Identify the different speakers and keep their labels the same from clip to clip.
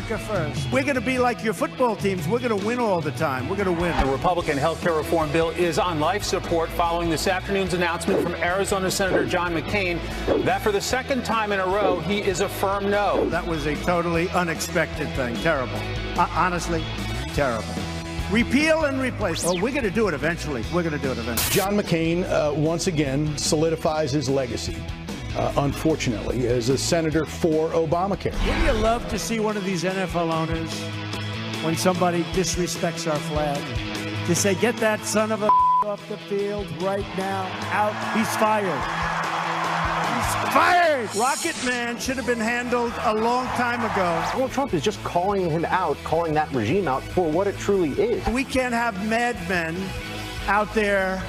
Speaker 1: America first. We're going to be like your football teams. We're going to win all the time. We're going to win.
Speaker 2: The Republican health care reform bill is on life support following this afternoon's announcement from Arizona Senator John McCain that for the second time in a row, he is a firm no.
Speaker 1: That was a totally unexpected thing. Terrible. Honestly, terrible. Repeal and replace. Oh, we're going to do it eventually. We're going to do it eventually.
Speaker 3: John McCain once again solidifies his legacy, unfortunately, as a senator for Obamacare.
Speaker 1: Wouldn't you love to see one of these NFL owners, when somebody disrespects our flag, to say, get that son of a off the field right now, out, he's fired. He's fired! Rocket Man should have been handled a long time ago.
Speaker 4: Donald Trump is just calling him out, calling that regime out for what it truly is.
Speaker 1: We can't have madmen out there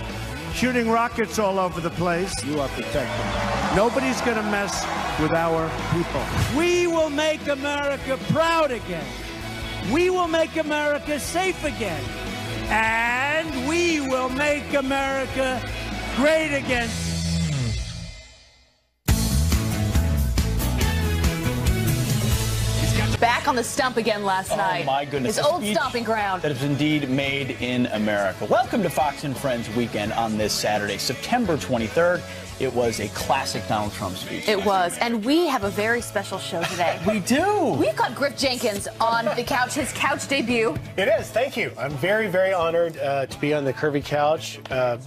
Speaker 1: shooting rockets all over the place. You are protected. Nobody's going to mess with our people. We will make America proud again. We will make America safe again. And we will make America great again.
Speaker 5: Back on the stump again last night.
Speaker 6: Oh, my goodness.
Speaker 5: His old stomping ground.
Speaker 6: That is indeed made in America. Welcome to Fox and Friends Weekend on this Saturday, September 23rd. It was a classic Donald Trump speech.
Speaker 5: It was. And we have a very special show today.
Speaker 6: We do.
Speaker 5: We've got Griff Jenkins on the couch, his couch debut.
Speaker 7: It is. Thank you. I'm very, very honored to be on the curvy couch.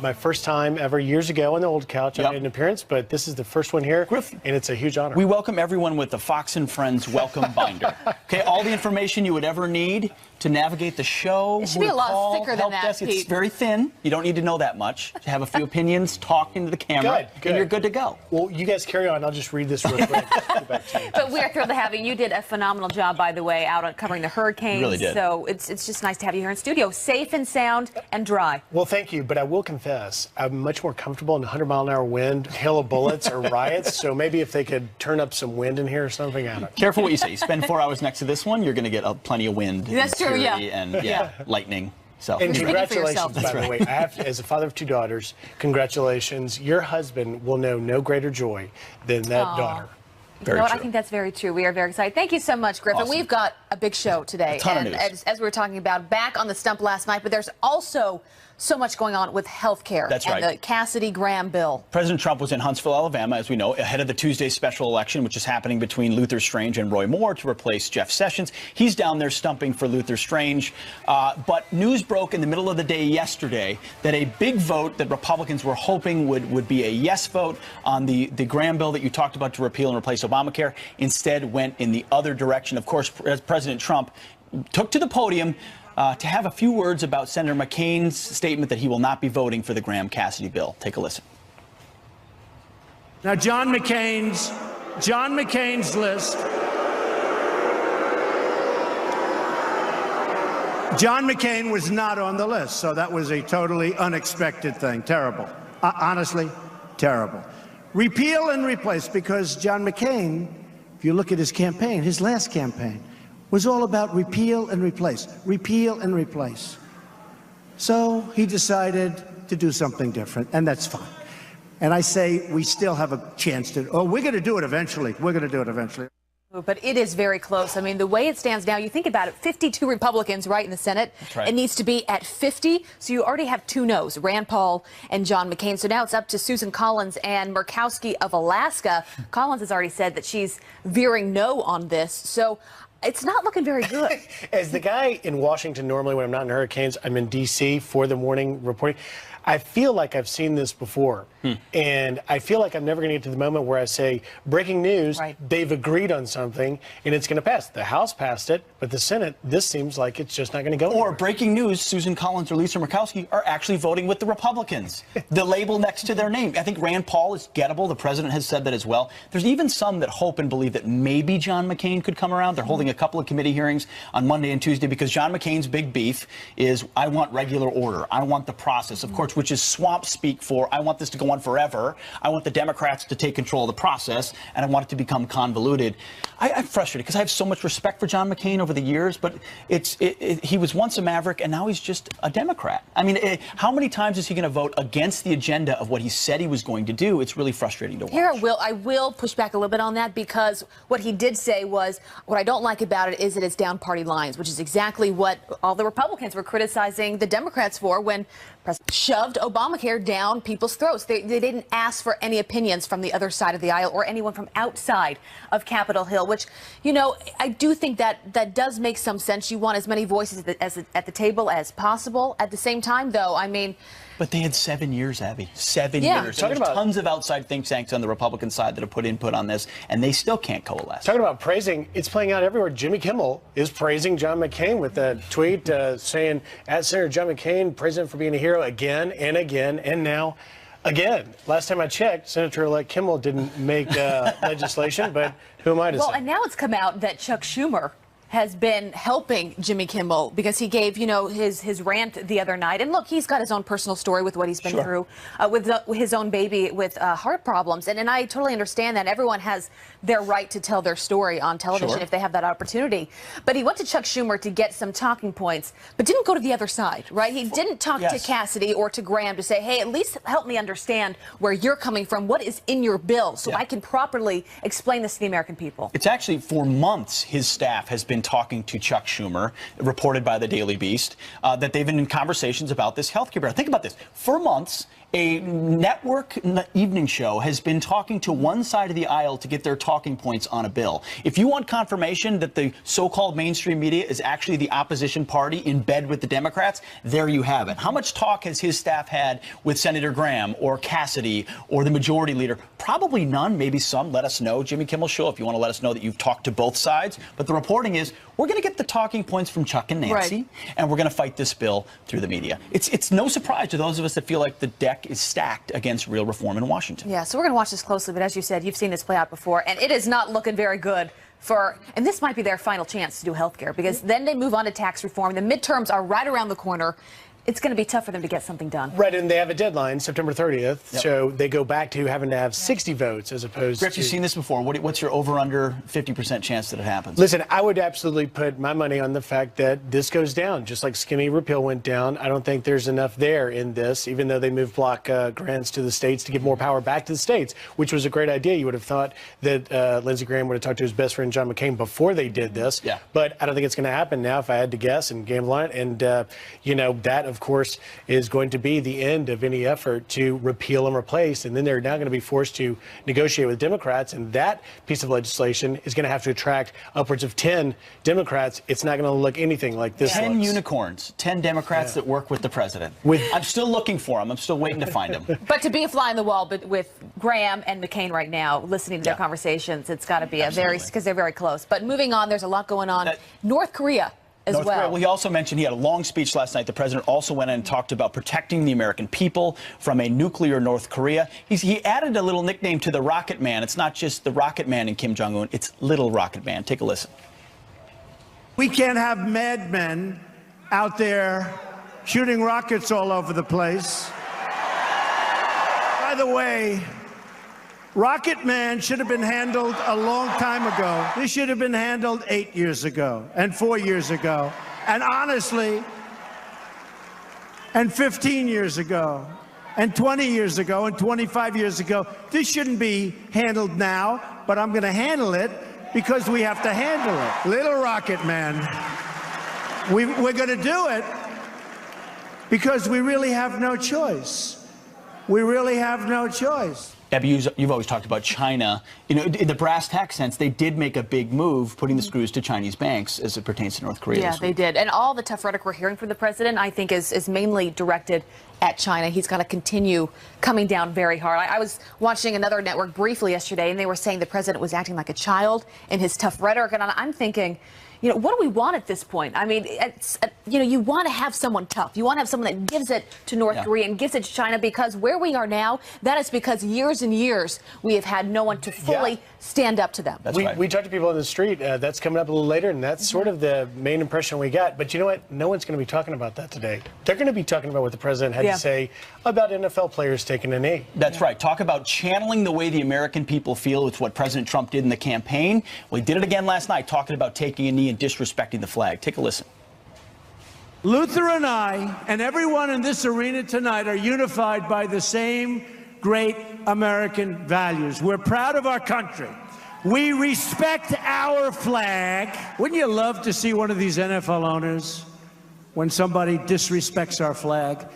Speaker 7: My first time ever years ago on the old couch. I made an appearance, but this is the first one here,
Speaker 6: Griff,
Speaker 7: and it's a huge honor.
Speaker 6: We welcome everyone with the Fox and Friends welcome binder. Okay, all the information you would ever need to navigate the show.
Speaker 5: It should be a lot thicker than that, Pete.
Speaker 6: It's very thin. You don't need to know that much. To have a few opinions, talk into the camera,
Speaker 7: good.
Speaker 6: And you're good to go.
Speaker 7: Well, you guys carry on. I'll just read this real quick. Get back to you.
Speaker 5: But we are thrilled to have you. You did a phenomenal job, by the way, out on covering the hurricanes.
Speaker 6: You really did.
Speaker 5: So it's just nice to have you here in studio, safe and sound and dry.
Speaker 7: Well, thank you, but I will confess, I'm much more comfortable in 100-mile-an-hour wind, hail of bullets, or riots. So maybe if they could turn up some wind in here or something, I don't know.
Speaker 6: Careful what you say. You spend 4 hours next to this one, you're going to get plenty of wind.
Speaker 5: That's true, yeah.
Speaker 6: And lightning. So,
Speaker 7: and congratulations, by the way. I have, as a father of 2 daughters, congratulations. Your husband will know no greater joy than that daughter.
Speaker 5: You know what? I think that's very true. We are very excited. Thank you so much, Griff.
Speaker 6: Awesome.
Speaker 5: And we've got a big show today.
Speaker 6: A ton of news.
Speaker 5: As we were talking about, back on the stump last night, but there's also so much going on with health care.
Speaker 6: That's
Speaker 5: and
Speaker 6: right.
Speaker 5: the Cassidy-Graham bill.
Speaker 6: President Trump was in Huntsville, Alabama, as we know, ahead of the Tuesday special election, which is happening between Luther Strange and Roy Moore to replace Jeff Sessions. He's down there stumping for Luther Strange. But news broke in the middle of the day yesterday that a big vote that Republicans were hoping would be a yes vote on the Graham bill that you talked about to repeal and replace Obamacare instead went in the other direction. Of course, President Trump took to the podium to have a few words about Senator McCain's statement that he will not be voting for the Graham-Cassidy bill. Take a listen.
Speaker 1: Now, John McCain's list. John McCain was not on the list, so that was a totally unexpected thing. Terrible. Honestly, terrible. Repeal and replace, because John McCain, if you look at his campaign, his last campaign, was all about repeal and replace, repeal and replace. So he decided to do something different, and that's fine. And I say we still have a chance to, we're going to do it eventually. We're going to do it eventually.
Speaker 5: But it is very close. I mean, the way it stands now, you think about it, 52 Republicans, right, in the Senate.
Speaker 6: That's right.
Speaker 5: It needs to be at 50. So you already have 2 no's, Rand Paul and John McCain. So now it's up to Susan Collins and Murkowski of Alaska. Collins has already said that she's veering no on this. So it's not looking very good.
Speaker 7: As the guy in Washington, normally when I'm not in hurricanes, I'm in D.C. for the morning reporting. I feel like I've seen this before. And I feel like I'm never going to get to the moment where I say, breaking news, they've agreed on something, and it's going to pass. The House passed it, but the Senate, this seems like it's just not going to go anywhere.
Speaker 6: Or breaking news, Susan Collins or Lisa Murkowski are actually voting with the Republicans. The label next to their name. I think Rand Paul is gettable. The president has said that as well. There's even some that hope and believe that maybe John McCain could come around. They're holding a couple of committee hearings on Monday and Tuesday because John McCain's big beef is, I want regular order. I want the process, of course, which is swamp speak for, I want this to go on forever. I want the Democrats to take control of the process, and I want it to become convoluted. I'm frustrated because I have so much respect for John McCain over the years, but he was once a maverick, and now he's just a Democrat. I mean, how many times is he going to vote against the agenda of what he said he was going to do? It's really frustrating to watch.
Speaker 5: Here, I will push back a little bit on that, because what he did say was, what I don't like about it is it is down party lines, which is exactly what all the Republicans were criticizing the Democrats for when President shoved Obamacare down people's throats. They didn't ask for any opinions from the other side of the aisle or anyone from outside of Capitol Hill, which, you know, I do think that does make some sense. You want as many voices at the table as possible. At the same time, though, I mean,
Speaker 6: but they had 7 years, Abby. 7 years. There's tons of outside think tanks on the Republican side that have put input on this, and they still can't coalesce.
Speaker 7: Talking about praising, it's playing out everywhere. Jimmy Kimmel is praising John McCain with a tweet saying, at Senator John McCain, president for being a hero again and again, and now again. Last time I checked, Senator-elect Kimmel didn't make legislation, but who am I to say?
Speaker 5: Well, and now it's come out that Chuck Schumer has been helping Jimmy Kimmel because he gave, you know, his rant the other night. And look, he's got his own personal story with what he's been through with his own baby with heart problems. And I totally understand that. Everyone has their right to tell their story on television if they have that opportunity. But he went to Chuck Schumer to get some talking points, but didn't go to the other side, right? He didn't talk to Cassidy or to Graham to say, hey, at least help me understand where you're coming from, what is in your bill, so I can properly explain this to the American people.
Speaker 6: It's actually, for months, his staff has been talking to Chuck Schumer, reported by the Daily Beast, that they've been in conversations about this health care bill. Think about this. For months, a network evening show has been talking to one side of the aisle to get their talking points on a bill. If you want confirmation that the so-called mainstream media is actually the opposition party in bed with the Democrats, there you have it. How much talk has his staff had with Senator Graham or Cassidy or the majority leader? Probably none, maybe some. Let us know. Jimmy Kimmel Show, if you want to let us know that you've talked to both sides. But the reporting is we're going to get the talking points from Chuck and Nancy, and we're going to fight this bill through the media. It's no surprise to those of us that feel like the deck is stacked against real reform in Washington.
Speaker 5: Yeah, so we're going to watch this closely, but as you said, you've seen this play out before, and it is not looking very good for, and this might be their final chance to do health care, because then they move on to tax reform. The midterms are right around the corner. It's going to be tough for them to get something done. Right,
Speaker 7: and they have a deadline, September 30th, so they go back to having to have 60 votes as opposed
Speaker 6: Griff,
Speaker 7: to...
Speaker 6: you've seen this before. What's your over-under 50% chance that it happens?
Speaker 7: Listen, I would absolutely put my money on the fact that this goes down, just like skinny repeal went down. I don't think there's enough there in this, even though they moved block grants to the states to give more power back to the states, which was a great idea. You would have thought that Lindsey Graham would have talked to his best friend John McCain before they did this. Yeah. But I don't think it's going to happen now, if I had to guess and gamble on it. And, you know, that, of course, is going to be the end of any effort to repeal and replace. And then they're now going to be forced to negotiate with Democrats. And that piece of legislation is going to have to attract upwards of 10 Democrats. It's not going to look anything like this.
Speaker 6: 10 unicorns, 10 Democrats that work with the president. I'm still looking for them. I'm still waiting to find them.
Speaker 5: But to be a fly on the wall, but with Graham and McCain right now, listening to their conversations, it's got to be because they're very close. But moving on, there's a lot going on. North Korea. North Korea. Well,
Speaker 6: he also mentioned he had a long speech last night. The president also went in and talked about protecting the American people from a nuclear North Korea. He added a little nickname to the Rocket Man. It's not just the Rocket Man in Kim Jong-un. It's Little Rocket Man. Take a listen.
Speaker 1: We can't have madmen out there shooting rockets all over the place. By the way, Rocket Man should have been handled a long time ago. This should have been handled 8 years ago and 4 years ago. And honestly, and 15 years ago and 20 years ago and 25 years ago. This shouldn't be handled now, but I'm going to handle it because we have to handle it. Little Rocket Man. We're going to do it because we really have no choice. We really have no choice.
Speaker 6: Abby, you've always talked about China. You know, in the brass tack sense, they did make a big move putting the screws to Chinese banks as it pertains to North Korea.
Speaker 5: Yeah, they did. And all the tough rhetoric we're hearing from the president, I think, is mainly directed at China. He's got to continue coming down very hard. I was watching another network briefly yesterday, and they were saying the president was acting like a child in his tough rhetoric. And I'm thinking, you know, what do we want at this point? I mean, you know, you want to have someone tough. You want to have someone that gives it to North Korea and gives it to China, because where we are now, that is because years and years we have had no one to fully stand up to them.
Speaker 7: We talked to people on the street. That's coming up a little later, and that's sort of the main impression we got. But you know what? No one's going to be talking about that today. They're going to be talking about what the president had to say about NFL players taking a knee.
Speaker 6: That's right. Talk about channeling the way the American people feel. It's what President Trump did in the campaign. Well, he did it again last night, talking about taking a knee and disrespecting the flag. Take a listen.
Speaker 1: Luther and I and everyone in this arena tonight are unified by the same great American values. We're proud of our country. We respect our flag. Wouldn't you love to see one of these NFL owners, when somebody disrespects our flag,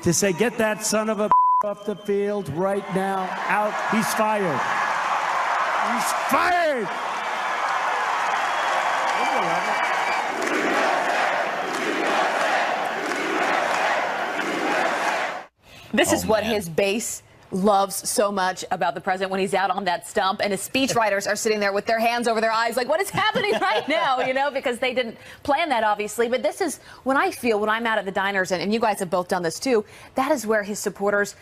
Speaker 1: to say, get that son of a off the field right now, out, he's fired. He's fired! Wouldn't you love it?
Speaker 5: This is what his base loves so much about the president when he's out on that stump, and his speechwriters are sitting there with their hands over their eyes like, what is happening right now, you know, because they didn't plan that, obviously. But this is when I feel, when I'm out at the diners, and you guys have both done this too, that is where his supporters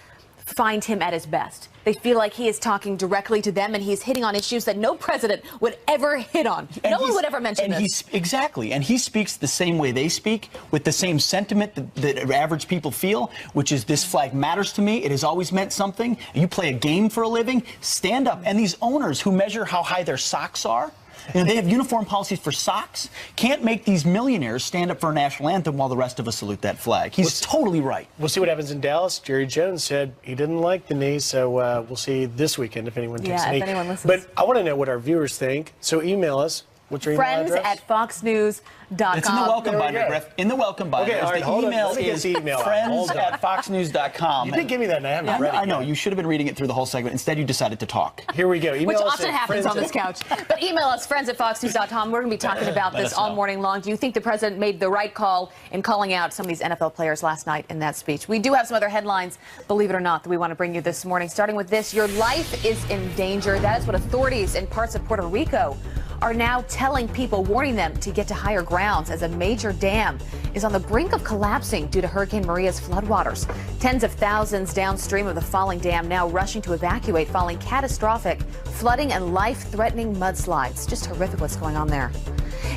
Speaker 5: find him at his best. They feel like he is talking directly to them, and he's hitting on issues that no president would ever hit on. No one would ever mention this.
Speaker 6: Exactly. And he speaks the same way they speak, with the same sentiment that average people feel, which is, this flag matters to me. It has always meant something. You play a game for a living. Stand up. And these owners who measure how high their socks are, you know, they have uniform policies for socks, can't make these millionaires stand up for a national anthem while the rest of us salute that flag. He's totally right.
Speaker 7: We'll see what happens in Dallas. Jerry Jones said he didn't like the knee, so we'll see this weekend if anyone takes a knee.
Speaker 5: If anyone listens.
Speaker 7: But I want to know what our viewers think, so email us. What's your email address?
Speaker 5: friends@foxnews.com.
Speaker 6: It's in the welcome binder, Griff. In the welcome binder.
Speaker 7: Okay, all right,
Speaker 6: the email is friends@foxnews.com.
Speaker 7: You did give me that, and I haven't read it.
Speaker 6: I know. You should have been reading it through the whole segment. Instead, you decided to talk.
Speaker 7: Here we go. Email
Speaker 5: Which
Speaker 7: us
Speaker 5: often
Speaker 7: at
Speaker 5: happens on this couch. But email us, friends@foxnews.com. We're going to be talking about this all morning long. Do you think the president made the right call in calling out some of these NFL players last night in that speech? We do have some other headlines, believe it or not, that we want to bring you this morning. Starting with this, your life is in danger. That is what authorities in parts of Puerto Rico are now telling people, warning them to get to higher grounds as a major dam is on the brink of collapsing due to Hurricane Maria's floodwaters. Tens of thousands downstream of the falling dam now rushing to evacuate following catastrophic flooding and life-threatening mudslides. Just horrific what's going on there.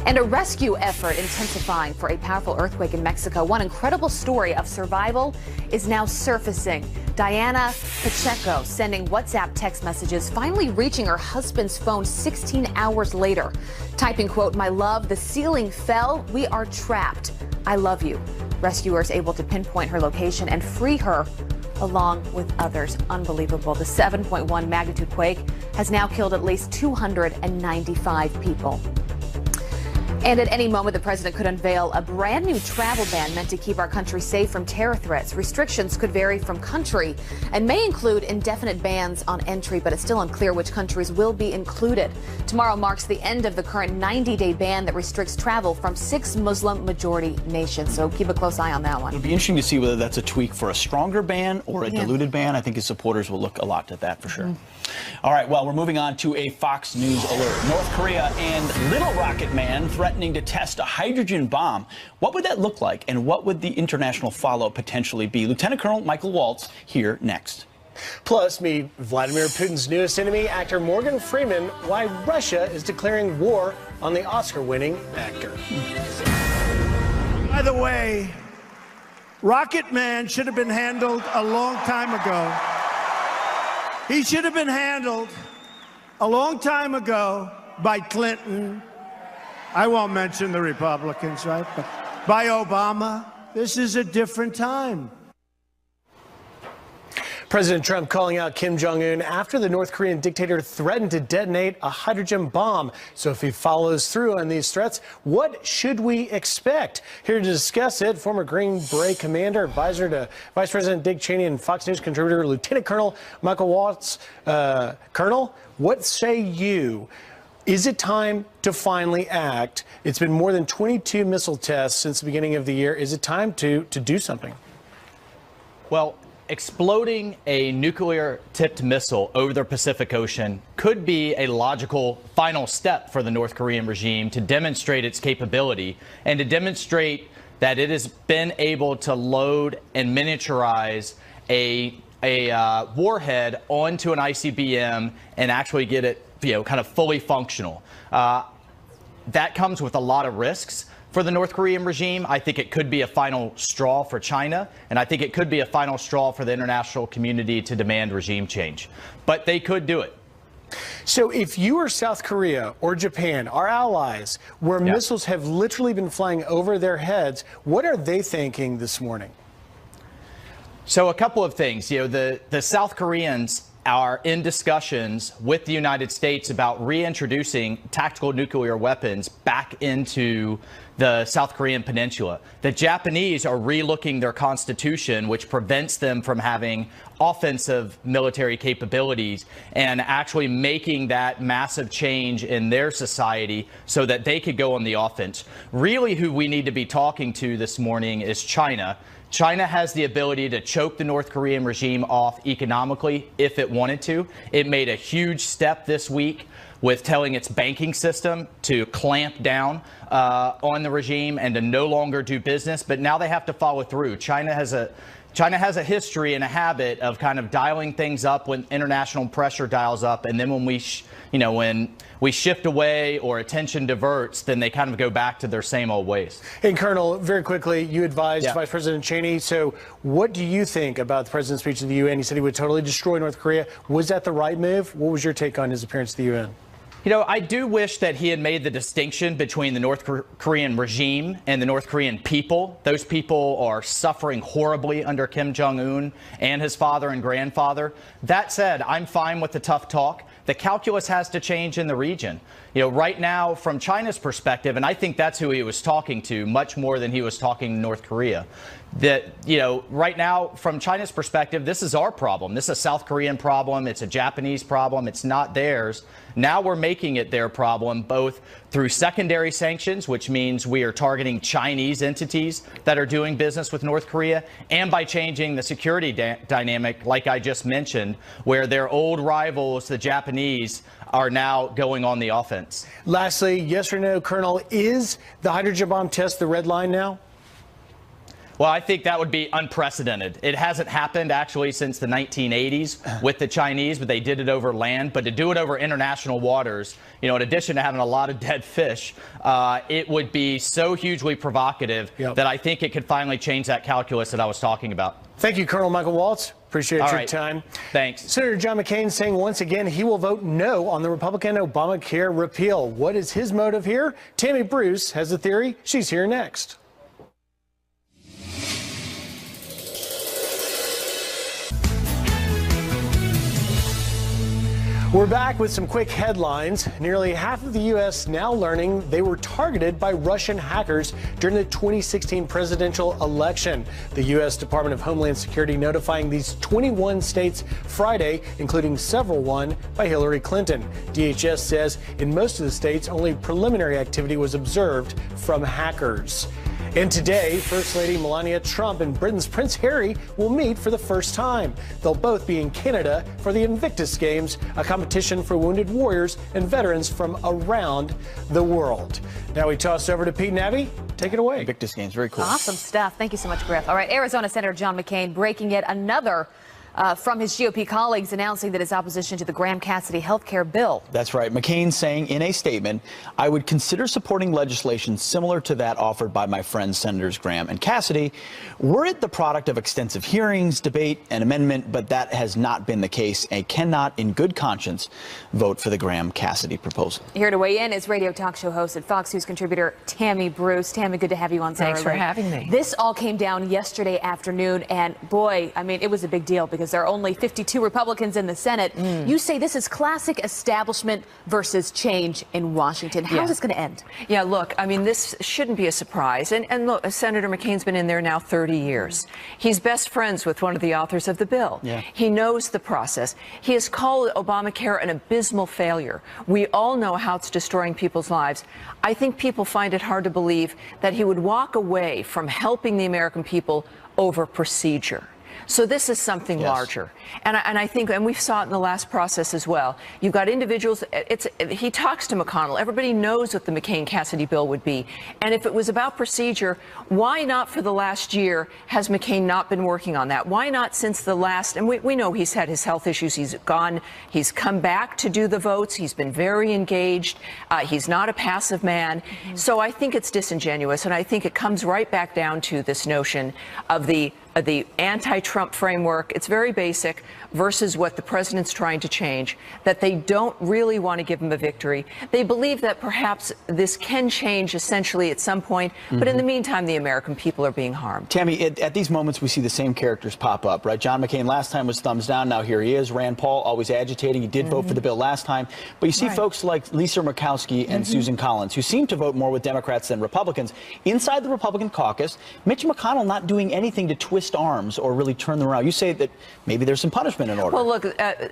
Speaker 5: And a rescue effort intensifying for a powerful earthquake in Mexico. One incredible story of survival is now surfacing. Diana Pacheco sending WhatsApp text messages, finally reaching her husband's phone 16 hours later. Typing, quote, "My love, the ceiling fell. We are trapped. I love you." Rescuers able to pinpoint her location and free her along with others. Unbelievable. The 7.1 magnitude quake has now killed at least 295 people. And at any moment, the president could unveil a brand new travel ban meant to keep our country safe from terror threats. Restrictions could vary from country and may include indefinite bans on entry, but it's still unclear which countries will be included. Tomorrow marks the end of the current 90-day ban that restricts travel from 6 Muslim-majority nations. So keep a close eye on that one.
Speaker 6: It'll be interesting to see whether that's a tweak for a stronger ban or a diluted ban. I think his supporters will look a lot at that for sure. All right, well, we're moving on to a Fox News alert. North Korea and Little Rocket Man threatening to test a hydrogen bomb. What would that look like, and what would the international follow potentially be? Lieutenant Colonel Michael Waltz here next.
Speaker 7: Plus, meet Vladimir Putin's newest enemy, actor Morgan Freeman, why Russia is declaring war on the Oscar-winning actor.
Speaker 1: By the way, Rocket Man should have been handled a long time ago. He should have been handled a long time ago by Clinton. I won't mention the Republicans, right? But by Obama. This is a different time.
Speaker 7: President Trump calling out Kim Jong-un after the North Korean dictator threatened to detonate a hydrogen bomb. So if he follows through on these threats, what should we expect? Here to discuss it, former Green Beret commander, advisor to Vice President Dick Cheney, and Fox News contributor Lieutenant Colonel Michael Waltz. Colonel, what say you? Is it time to finally act? It's been more than 22 missile tests since the beginning of the year. Is it time to do something?
Speaker 8: Well, exploding a nuclear-tipped missile over the Pacific Ocean could be a logical final step for the North Korean regime to demonstrate its capability and to demonstrate that it has been able to load and miniaturize a warhead onto an ICBM and actually get it, kind of fully functional. That comes with a lot of risks for the North Korean regime. I think it could be a final straw for China, and I think it could be a final straw for the international community to demand regime change. But they could do it.
Speaker 7: So if you are South Korea or Japan, our allies, where missiles have literally been flying over their heads, what are they thinking this morning?
Speaker 8: So a couple of things. The South Koreans are in discussions with the United States about reintroducing tactical nuclear weapons back into the South Korean peninsula. The Japanese are relooking their constitution, which prevents them from having offensive military capabilities, and actually making that massive change in their society so that they could go on the offense. Really, who we need to be talking to this morning is China. China has the ability to choke the North Korean regime off economically if it wanted to. It made a huge step this week with telling its banking system to clamp down on the regime and to no longer do business. But now they have to follow through. China has a history and a habit of kind of dialing things up when international pressure dials up, and then when we shift away or attention diverts, then they kind of go back to their same old ways.
Speaker 7: And Colonel, very quickly, you advised Vice President Cheney. So what do you think about the president's speech to the UN? He said he would totally destroy North Korea. Was that the right move? What was your take on his appearance at the UN?
Speaker 8: You know, I do wish that he had made the distinction between the North Korean regime and the North Korean people. Those people are suffering horribly under Kim Jong-un and his father and grandfather. That said, I'm fine with the tough talk. The calculus has to change in the region. You know, right now, from China's perspective, and I think that's who he was talking to much more than he was talking to North Korea, that, you know, right now, from China's perspective, this is our problem. This is a South Korean problem. It's a Japanese problem. It's not theirs. Now we're making it their problem, both through secondary sanctions, which means we are targeting Chinese entities that are doing business with North Korea, and by changing the security dynamic, like I just mentioned, where their old rivals, the Japanese, are now going on the offense.
Speaker 7: Lastly, yes or no, Colonel, is the hydrogen bomb test the red line now?
Speaker 8: Well, I think that would be unprecedented. It hasn't happened actually since the 1980s with the Chinese, but they did it over land. But to do it over international waters, you know, in addition to having a lot of dead fish, it would be so hugely provocative that I think it could finally change that calculus that I was talking about.
Speaker 7: Thank you, Colonel Michael Waltz. Appreciate your time.
Speaker 8: Thanks.
Speaker 7: Senator John McCain saying once again he will vote no on the Republican Obamacare repeal. What is his motive here? Tammy Bruce has a theory. She's here next. We're back with some quick headlines. Nearly half of the U.S. now learning they were targeted by Russian hackers during the 2016 presidential election. The U.S. Department of Homeland Security notifying these 21 states Friday, including several won by Hillary Clinton. DHS says in most of the states, only preliminary activity was observed from hackers. And today, First Lady Melania Trump and Britain's Prince Harry will meet for the first time. They'll both be in Canada for the Invictus Games, a competition for wounded warriors and veterans from around the world. Now we toss over to Pete and Abby. Take it away.
Speaker 6: Invictus Games, very cool.
Speaker 5: Awesome stuff. Thank you so much, Griff. All right, Arizona Senator John McCain breaking yet another from his GOP colleagues, announcing that his opposition to the Graham Cassidy health care bill.
Speaker 6: That's right. McCain saying in a statement, I would consider supporting legislation similar to that offered by my friends Senators Graham and Cassidy. Were it the product of extensive hearings, debate, and amendment, but that has not been the case and cannot in good conscience vote for the Graham Cassidy proposal.
Speaker 5: Here to weigh in is radio talk show host and Fox News contributor Tammy Bruce. Tammy, good to have you on.
Speaker 9: Thanks for having me.
Speaker 5: This all came down yesterday afternoon, and boy, I mean, it was a big deal because there are only 52 Republicans in the Senate. You say this is classic establishment versus change in Washington. How is this going to end?
Speaker 9: Yeah, look, I mean, this shouldn't be a surprise. And look, Senator McCain's been in there now 30 years. He's best friends with one of the authors of the bill. He knows the process. He has called Obamacare an abysmal failure. We all know how it's destroying people's lives. I think people find it hard to believe that he would walk away from helping the American people over procedure. So this is something larger. And I think, and we saw it in the last process as well. You've got individuals, he talks to McConnell. Everybody knows what the McCain-Cassidy bill would be. And if it was about procedure, why not for the last year has McCain not been working on that? Why not since the last, and we know he's had his health issues. He's come back to do the votes. He's been very engaged. He's not a passive man. So I think it's disingenuous. And I think it comes right back down to this notion of the the anti-Trump framework, it's very basic, versus what the president's trying to change, that they don't really want to give him a victory. They believe that perhaps this can change essentially at some point, but in the meantime, the American people are being harmed.
Speaker 6: Tammy, at these moments, we see the same characters pop up, right? John McCain last time was thumbs down. Now here he is. Rand Paul, always agitating. He did vote for the bill last time. But you see folks like Lisa Murkowski and Susan Collins, who seem to vote more with Democrats than Republicans. Inside the Republican caucus, Mitch McConnell not doing anything to twist arms or really turn them around. You say that maybe there's some punishment in order.
Speaker 9: Well, look,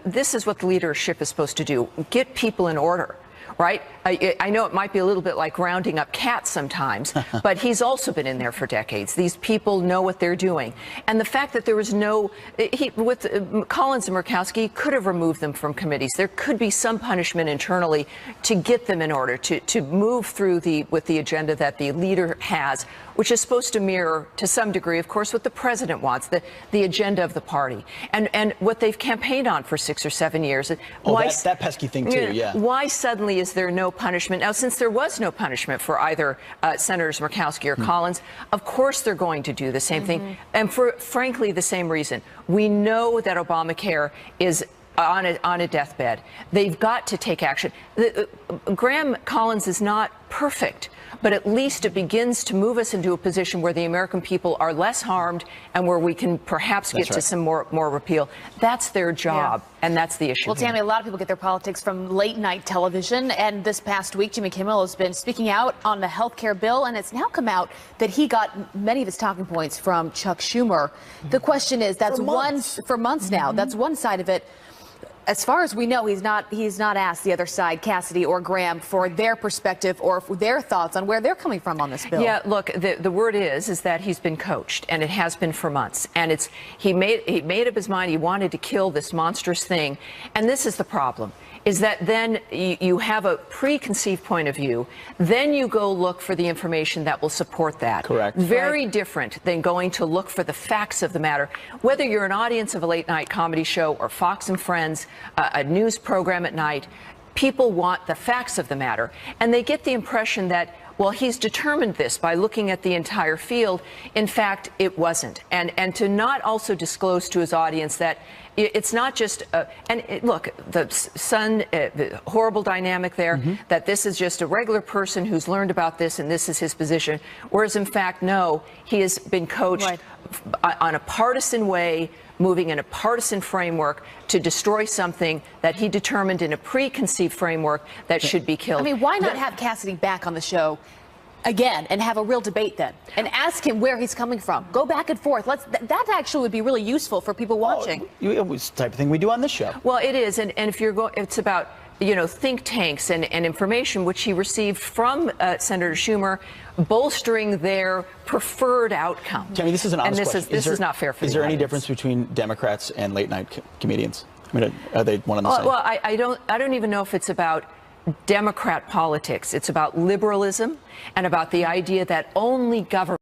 Speaker 9: this is what the leadership is supposed to do. Get people in order. Right? I know it might be a little bit like rounding up cats sometimes, but he's also been in there for decades. These people know what they're doing. And the fact that there was with Collins and Murkowski, could have removed them from committees. There could be some punishment internally to get them in order, to move through with the agenda that the leader has, which is supposed to mirror, to some degree, of course, what the president wants, the agenda of the party. And what they've campaigned on for 6 or 7 years.
Speaker 6: That pesky thing, too, yeah.
Speaker 9: Why suddenly is there no punishment? Now, since there was no punishment for either Senators Murkowski or Collins, of course they're going to do the same thing. And for, frankly, the same reason. We know that Obamacare is on a deathbed. They've got to take action. Graham Collins is not perfect, but at least it begins to move us into a position where the American people are less harmed and where we can perhaps get to some more repeal. That's their job, and that's the issue.
Speaker 5: Well, Tammy, a lot of people get their politics from late-night television, and this past week, Jimmy Kimmel has been speaking out on the health care bill, and it's now come out that he got many of his talking points from Chuck Schumer. The question is, that's for months now. That's one side of it. As far as we know, he's not asked the other side, Cassidy or Graham, for their perspective or for their thoughts on where they're coming from on this bill.
Speaker 9: Yeah, look, the word is that he's been coached, and it has been for months. And he made up his mind he wanted to kill this monstrous thing. And this is the problem, is that then you have a preconceived point of view, then you go look for the information that will support that.
Speaker 6: Correct.
Speaker 9: Very different than going to look for the facts of the matter. Whether you're an audience of a late-night comedy show or Fox and Friends, a news program at night, people want the facts of the matter. And they get the impression that, well, he's determined this by looking at the entire field. In fact, it wasn't. And to not also disclose to his audience that it's not just, look, the son, the horrible dynamic there, that this is just a regular person who's learned about this and this is his position. Whereas, in fact, no, he has been coached on a partisan way, moving in a partisan framework to destroy something that he determined in a preconceived framework that should be killed.
Speaker 5: I mean, why not have Cassidy back on the show again and have a real debate then and ask him where he's coming from? Go back and forth. That actually would be really useful for people watching.
Speaker 6: It's the type of thing we do on this show.
Speaker 9: Well, it is. And if you're going, it's about, you know, think tanks and information which he received from Senator Schumer, bolstering their preferred outcome.
Speaker 6: Tammy, this is an honest question.
Speaker 9: This is not fair for
Speaker 6: Is there any difference between Democrats and late-night comedians? I mean, are they one and the same?
Speaker 9: Well, I don't even know if it's about Democrat politics. It's about liberalism and about the idea that only government